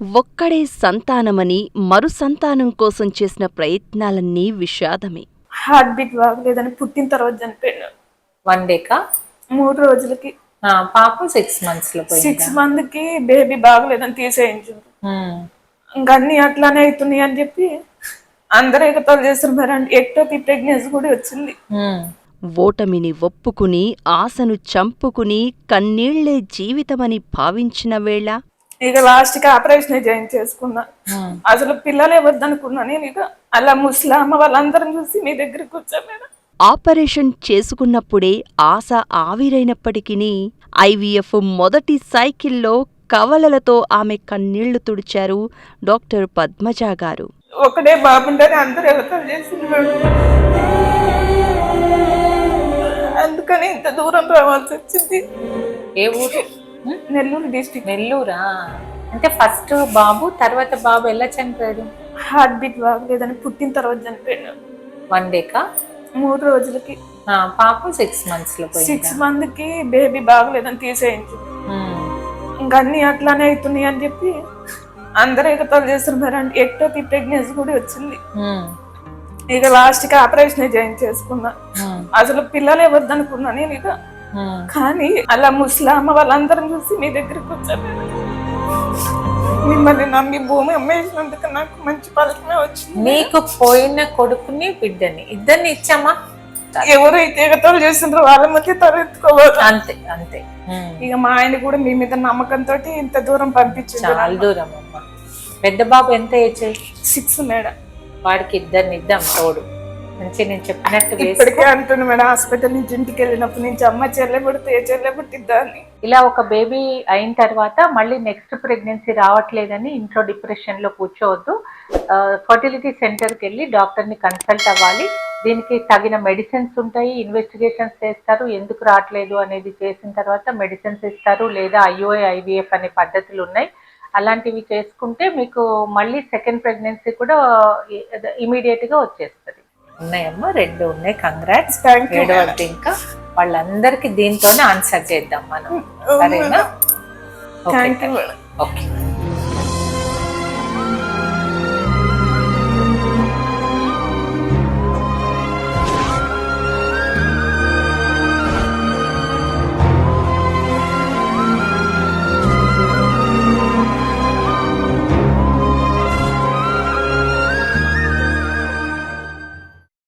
ఒక్కడే సంతానమని మరు సంతానం కోసం చేసిన ప్రయత్నాలన్నీ విషాదమే. హార్ట్ బీట్ బాగలేదని పుట్టిన తర్వాత చనిపోయాడు. 1 డేకా? 3 రోజులకి. పాప 6 months లో 6 months కి బేబీ బాగలేదని తీసేయించారు. ఇంకా అన్ని అట్లానే అవుతున్నాయి అని చెప్పి అందరూ ఎగతాలు చేస్తారు. మరి ఎక్టోపీ ప్రెగ్నెన్సీ కూడా వచ్చింది. ఓటమిని ఒప్పుకుని ఆశను చంపుకుని కన్నీళ్లే జీవితమని భావించిన వేళ ఇక లాస్ట్ కి ఆపరేషన్ జాయిన్ చేసుకున్నా. అసలు పిల్లలు ఎవరిదనుకున్నా నేను. ఇక అలా ముస్లామ వాళ్ళందరం చూసి మీ దగ్గరికి వచ్చా మేడం. ఆపరేషన్ చేసుకున్నప్పుడే ఆశ ఆవిరైనప్పటికీ ఐవీఎఫ్ మొదటి సైకిల్లో కవలలతో ఆమె కన్నీళ్లు తుడిచారు డాక్టర్ పద్మజ గారు. ఒకటే బాగుండని అందరూ ఎగతాలు చేసింది మేడం. అందుకని ఇంత దూరం రావాల్సి వచ్చింది. ఏ ఊరు? నెల్లూరు డిస్ట్రిక్ట్. నెల్లూరా? అంటే ఫస్ట్ బాబు, తర్వాత బాబు ఎలా చనిపోయాడు? హార్ట్ బీట్ బాగలేదని పుట్టిన తర్వాత చనిపోయాడు. 1 డేకా? 3 రోజులకి. పాప 6 months లో 6 months కి బేబీ బాగలేదని తీసేయించు. ఇంకా అన్ని అట్లానే అవుతున్నాయి అని చెప్పి అందరూ ఎగతాలు చేస్తారు. మరి ఎక్టోపీ ప్రెగ్నెన్సీ కూడా వచ్చింది. ఇక లాస్ట్ కి ఆపరేషన్ జాయిన్ చేసుకున్నా. అసలు పిల్లలు ఎవరిదనుకున్నా నేను. ఇక కానీ అలా ముస్లామ వాళ్ళందరం చూసి మీ దగ్గరికి వచ్చాను. మిమ్మల్ని నమ్మి భూమి అమ్మేసినందుకు నాకు మంచి ఫలితమే వచ్చింది. నీకు పోయిన కొడుకుని బిడ్డని ఇద్దరిని ఇచ్చామా? ఎవరైతే ఎగతాలు చేస్తుండ్రో వాళ్ళ మధ్య తలెత్తుకోవాలి. అంతే అంతే. ఇక మా ఆయన కూడా మీ మీద నమ్మకంతో ఇంత దూరం పంపించింది. చాలా దూరం అమ్మా. పెద్ద బాబు ఎంత ఏజ్? 6 మేడం. వాడికి ఇద్దరిని ఇద్దాం తోడు. మంచి నేను చెప్పినట్టు ఇప్పటికే అంటున్నా మేడం. హాస్పిటల్ నుంచి ఇంటికి వెళ్ళినప్పటి నుంచి అమ్మ చెల్లె పుడితే ఏ చెల్లె పుట్టిద్దాన్ని. ఇలా ఒక బేబీ అయిన తర్వాత మళ్ళీ నెక్స్ట్ ప్రెగ్నెన్సీ రావట్లేదని ఇంట్లో డిప్రెషన్ లో కూర్చోవద్దు. ఫర్టిలిటీ సెంటర్కి వెళ్ళి డాక్టర్ని కన్సల్ట్ అవ్వాలి. దీనికి తగిన మెడిసిన్స్ ఉంటాయి, ఇన్వెస్టిగేషన్స్ చేస్తారు. ఎందుకు రావట్లేదు అనేది చేసిన తర్వాత మెడిసిన్స్ ఇస్తారు. లేదా IUI IVF అనే పద్ధతులు ఉన్నాయి. అలాంటివి చేసుకుంటే మీకు మళ్ళీ సెకండ్ ప్రెగ్నెన్సీ కూడా ఇమీడియట్ గా వచ్చేస్తుంది. ఉన్నాయమ్మా, 2 ఉన్నాయి. కంగ్రాట్స్. ఇంకా వాళ్ళందరికీ దీంతోనే ఆన్సర్ చేద్దాం మనం. సరేనా? ఓకే.